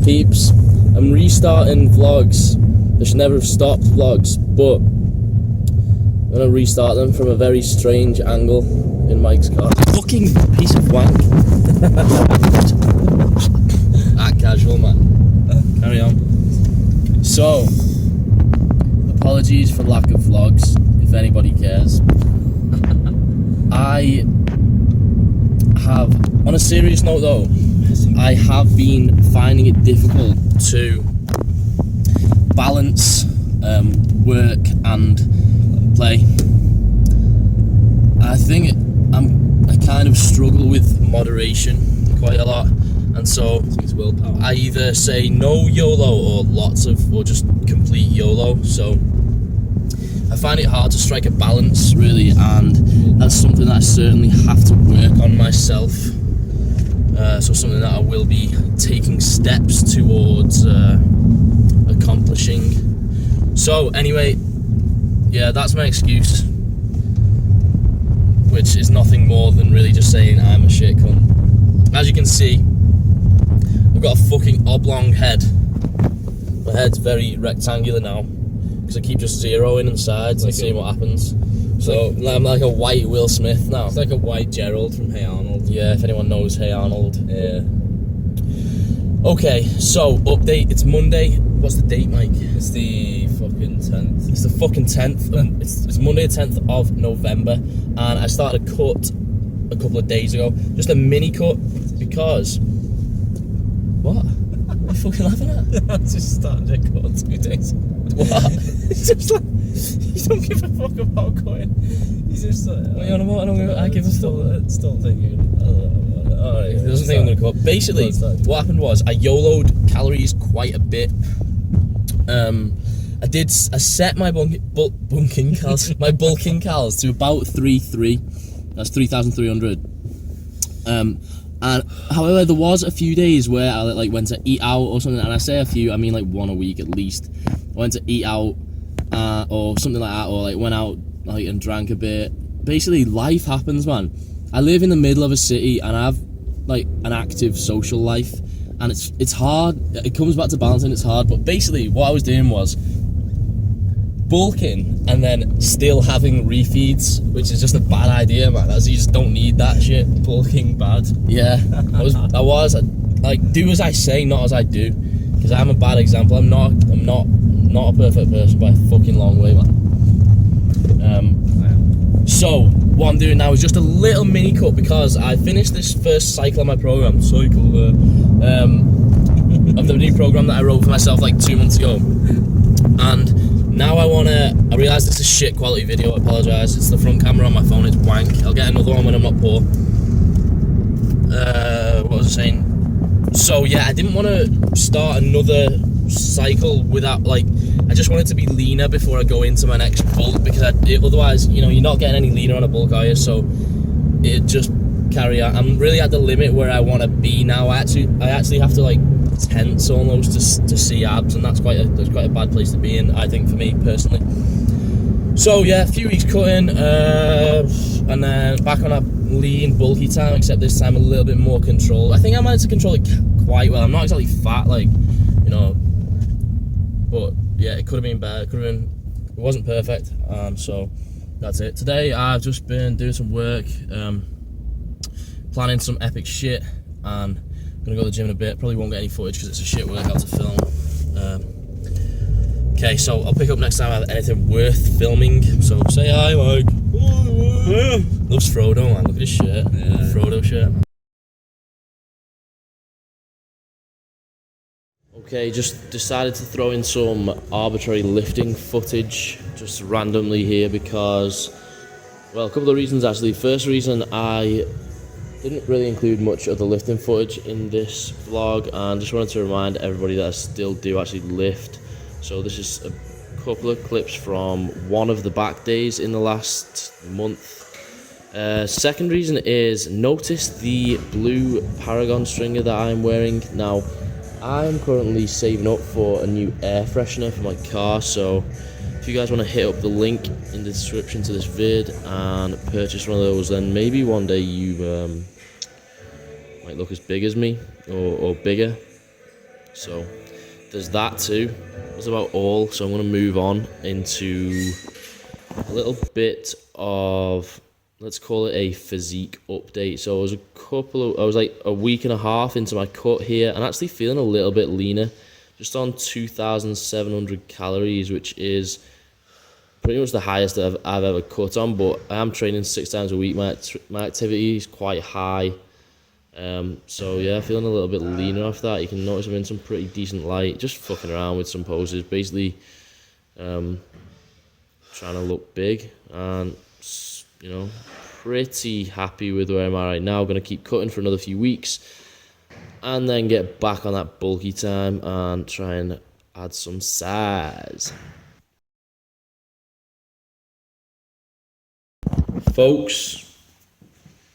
peeps. I'm restarting vlogs. I should never have stopped vlogs, but I'm gonna restart them from a very strange angle in Mike's car. Fucking piece of wank. That casual, man. Carry on. So, apologies for lack of vlogs, if anybody cares. I have, on a serious note though, I have been finding it difficult to balance work and play. I think I kind of struggle with moderation quite a lot, and so I either say no YOLO or or just complete YOLO. So I find it hard to strike a balance, really, and that's something that I certainly have to work on myself. So something that I will be taking steps towards accomplishing. So anyway, yeah, that's my excuse, which is nothing more than really just saying I'm a shit cunt. As you can see, I've got a fucking oblong head. My head's very rectangular now, because I keep just zeroing in the sides and seeing what happens. So I'm like a white Will Smith now. It's like a white Gerald from Hey Arnold. Yeah, if anyone knows Hey Arnold. Yeah. Okay, so update. It's Monday. What's the date, Mike? It's the fucking 10th. It's the fucking 10th. It's Monday the 10th of November, and I started a cut a couple of days ago. Just a mini cut, because... What? What are you fucking laughing at? I just started a cut 2 days ago. What? It's just like, you don't give a fuck about cutting. He's just like... What are you on about? I give a fuck. Still thinking... Alright, He doesn't think I'm going to cut. Basically, what happened was I YOLO'd calories quite a bit. I set my bulking calories to about 3,300. That's 3,300. And however, there was a few days where I went to eat out or something, and I say a few, I mean like one a week at least. I went to eat out or something like that, or went out and drank a bit. Basically, life happens, man. I live in the middle of a city, and I have an active social life, and it's hard. It comes back to balancing. It's hard, but basically, what I was doing was bulking and then still having refeeds, which is just a bad idea, man. As you just don't need that shit. Bulking bad. Yeah, I was do as I say, not as I do, because I'm a bad example. I'm not a perfect person by a fucking long way, man. So what I'm doing now is just a little mini cut, because I finished this first cycle of my program, of the new program that I wrote for myself 2 months ago, and now I realise this is shit quality video. I apologise. It's the front camera on my phone. It's wank. I'll get another one when I'm not poor. What was I saying? So yeah, I didn't want to start another cycle without I just wanted to be leaner before I go into my next bulk, because otherwise, you're not getting any leaner on a bulk, are you? So it just carry on. I'm really at the limit where I want to be now. I actually have to tense almost to see abs, and that's quite a bad place to be in, I think, for me personally. So yeah, a few weeks cutting, and then back on a lean, bulky time, except this time a little bit more control. I think I managed to control it quite well. I'm not exactly fat, but yeah, it could have been better. It wasn't perfect. So that's it. Today I've just been doing some work, planning some epic shit, and I'm gonna go to the gym in a bit. Probably won't get any footage because it's a shit workout to film. Okay, so I'll pick up next time I have anything worth filming. So say hi, Mike. Loves Frodo, man. Look at his shirt. Yeah. Frodo shirt. Okay, just decided to throw in some arbitrary lifting footage just randomly here because, well, a couple of reasons actually. First reason, I didn't really include much of the lifting footage in this vlog, and just wanted to remind everybody that I still do actually lift. So this is a couple of clips from one of the back days in the last month. Second reason is, notice the blue Paragon stringer that I'm wearing. Now, I'm currently saving up for a new air freshener for my car, so if you guys want to hit up the link in the description to this vid and purchase one of those, then maybe one day you might look as big as me, or bigger. So there's that too. That's about all. So I'm going to move on into a little bit of, let's call it a physique update. So I was like a week and a half into my cut here and actually feeling a little bit leaner, just on 2,700 calories, which is pretty much the highest that I've ever cut on. But I am training 6 times a week. My activity is quite high. So yeah, feeling a little bit leaner after that. You can notice I'm in some pretty decent light, just fucking around with some poses, basically trying to look big, and you know, pretty happy with where I'm at right now. Going to keep cutting for another few weeks and then get back on that bulky time and try and add some size. Folks,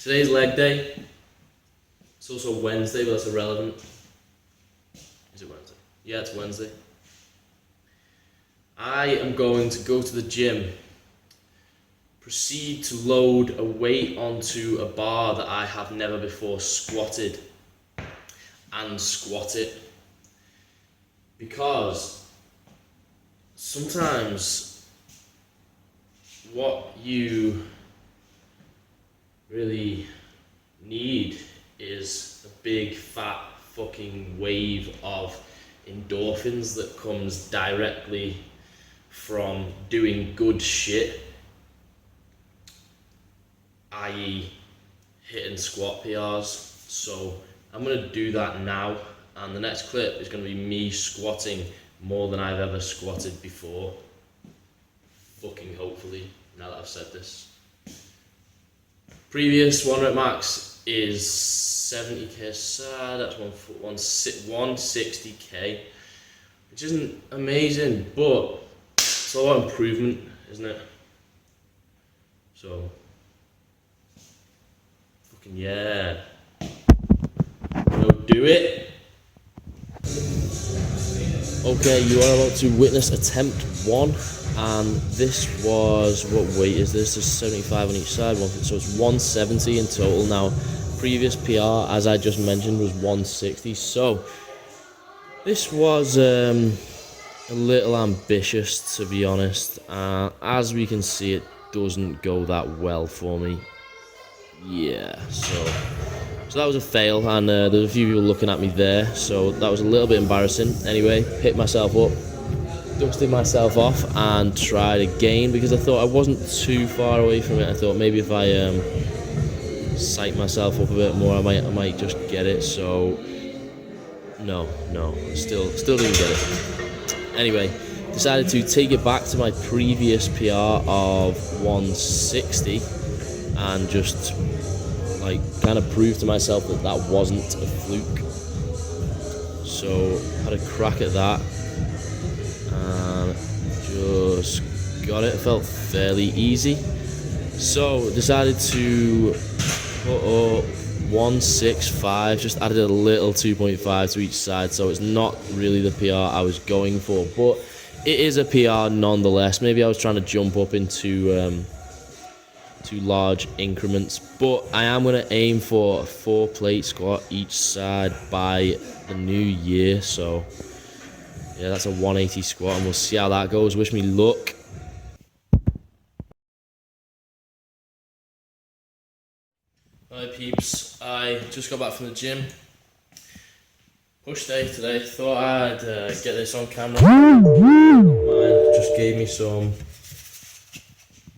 today's leg day. It's also Wednesday, but that's irrelevant. Is it Wednesday? Yeah, it's Wednesday. I am going to go to the gym, proceed to load a weight onto a bar that I have never before squatted, and squat it. Because sometimes what you really need is a big fat fucking wave of endorphins that comes directly from doing good shit, i.e. hitting squat PRs. So I'm gonna do that now, and the next clip is gonna be me squatting more than I've ever squatted before. Fucking hopefully, now that I've said this. Previous 1 rep max is 70k side, that's 160k, which isn't amazing, but it's all about improvement, isn't it? So, fucking yeah. Go do it. Okay, you are about to witness attempt 1, and this was, what weight is this? There's 75 on each side, so it's 170 in total now. Previous PR, as I just mentioned, was 160, so this was a little ambitious, to be honest. As we can see, it doesn't go that well for me. Yeah, so that was a fail, and there's a few people looking at me there, so that was a little bit embarrassing. Anyway, picked myself up, dusted myself off, and tried again, because I thought I wasn't too far away from it. I thought maybe if I psych myself up a bit more, I might just get it. So no, still didn't get it. Anyway, decided to take it back to my previous PR of 160 and just like kind of prove to myself that that wasn't a fluke. So had a crack at that and just got it. It felt fairly easy, so decided to put up 165, just added a little 2.5 to each side, so it's not really the PR I was going for, but it is a PR nonetheless. Maybe I was trying to jump up into two large increments, but I am going to aim for a 4-plate squat each side by the new year. So yeah, that's a 180 squat, and we'll see how that goes. Wish me luck. Hi peeps, I just got back from the gym. Push day today. Thought I'd get this on camera. Mine just gave me some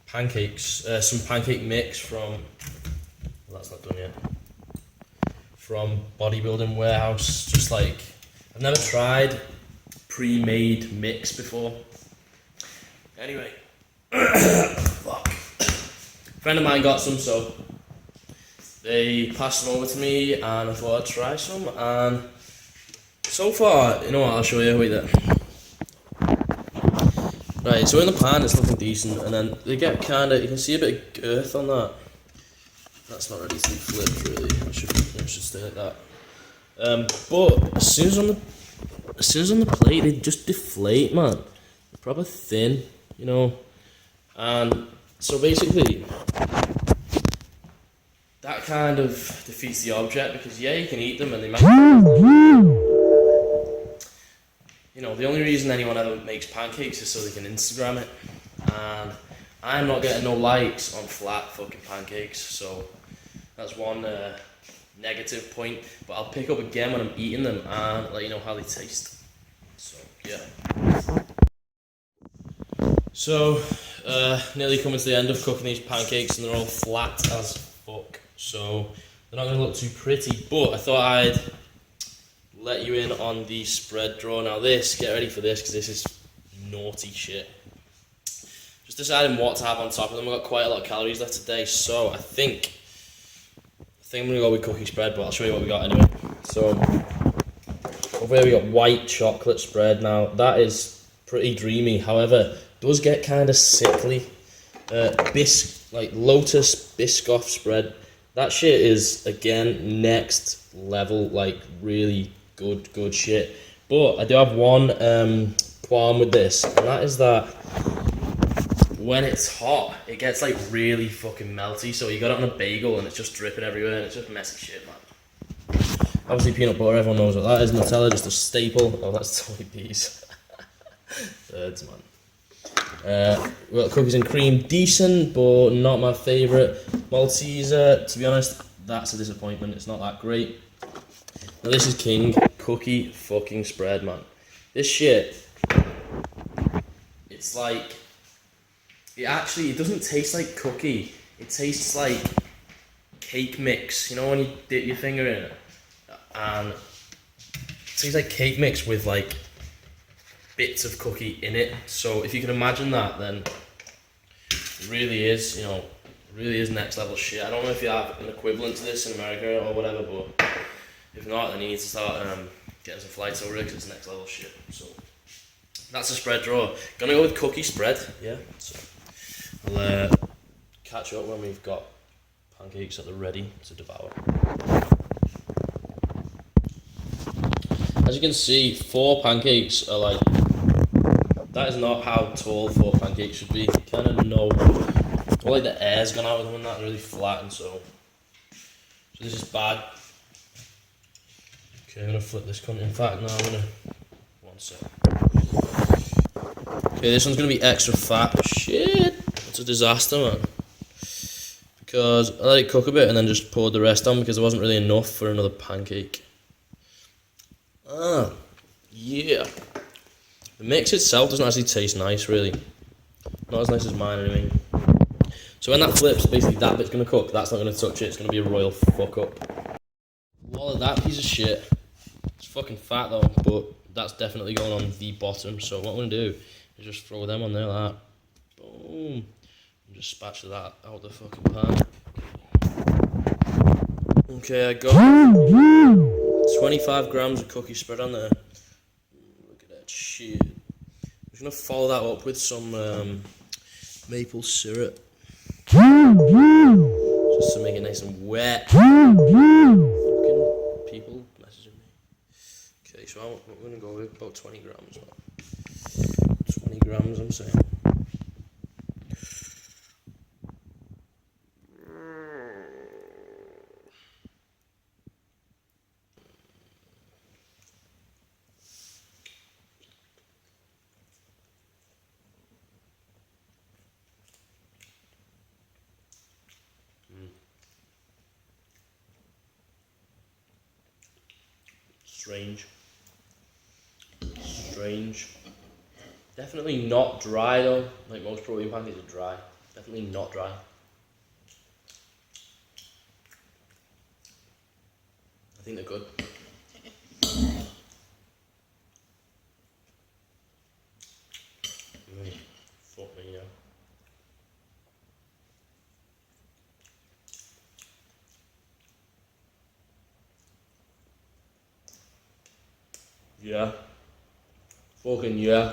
pancakes, some pancake mix from, well, that's not done yet, from Bodybuilding Warehouse. Just like, I've never tried pre-made mix before. Anyway, fuck. A friend of mine got some, so they passed them over to me, and I thought I'd try some, and so far, you know what, I'll show you, wait there. Right, so in the pan it's looking decent, and then they get kinda, you can see a bit of girth on that. That's not ready to be flipped really, it should stay like that. But as soon as on the plate, they just deflate, man. They're proper thin, you know. And so basically, that kind of defeats the object, because yeah, you can eat them and they might you know, the only reason anyone ever makes pancakes is so they can Instagram it, and I'm not getting no likes on flat fucking pancakes, so that's one negative point. But I'll pick up again when I'm eating them and let you know how they taste. So yeah. So nearly coming to the end of cooking these pancakes, and they're all flat as fuck. So they're not going to look too pretty, but I thought I'd let you in on the spread draw. Now this, get ready for this, because this is naughty shit. Just deciding what to have on top of them. We've got quite a lot of calories left today, so I think I'm going to go with cookie spread, but I'll show you what we got anyway. So over here we got white chocolate spread. Now that is pretty dreamy, however, it does get kind of sickly. Like Lotus Biscoff spread. That shit is, again, next level, like really good shit. But I do have one qualm with this, and that is that when it's hot, it gets like really fucking melty. So you got it on a bagel and it's just dripping everywhere, and it's just messy shit, man. Obviously peanut butter, everyone knows what that is. Nutella, just a staple. Oh, that's totally peas. Birds, man. We've got cookies and cream, decent, but not my favourite. Malteser, to be honest, that's a disappointment. It's not that great. Now this is king cookie fucking spread, man. This shit, it's like, it doesn't taste like cookie. It tastes like cake mix. You know when you dip your finger in it, and it tastes like cake mix with like bits of cookie in it. So if you can imagine that, then it really is, you know, really is next level shit. I don't know if you have an equivalent to this in America or whatever, but if not, then you need to start getting some flights over it, because it's next level shit. So that's a spread draw. Gonna go with cookie spread, yeah. So I'll catch up when we've got pancakes that are ready to devour. As you can see, 4 pancakes are like, that is not how tall 4 pancakes should be. You kind of know, all like the air's gone out of them and that, really flat, and so this is bad. Okay, I'm gonna flip this cunt. In fact, no, I'm gonna, one sec. Okay, this one's gonna be extra fat. Shit, it's a disaster, man. Because I let it cook a bit and then just poured the rest on, because there wasn't really enough for another pancake. Ah, yeah. The mix itself doesn't actually taste nice, really. Not as nice as mine, anyway. So when that flips, basically that bit's gonna cook. That's not gonna touch it. It's gonna be a royal fuck up. Swallow that piece of shit. It's fucking fat though, but that's definitely going on the bottom. So what I'm gonna do is just throw them on there like that. Boom. And just spatula that out the fucking pan. Okay, I got 25 grams of cookie spread on there. Look at that shit. I'm just gonna follow that up with some maple syrup, just to make it nice and wet. Fucking people messaging me. Okay, so I'm gonna go with about 20 grams. 20 grams, I'm saying. Strange. Definitely not dry though. Like most protein pancakes are dry. Definitely not dry. I think they're good. Fuck me, yeah. Yeah. Fucking yeah.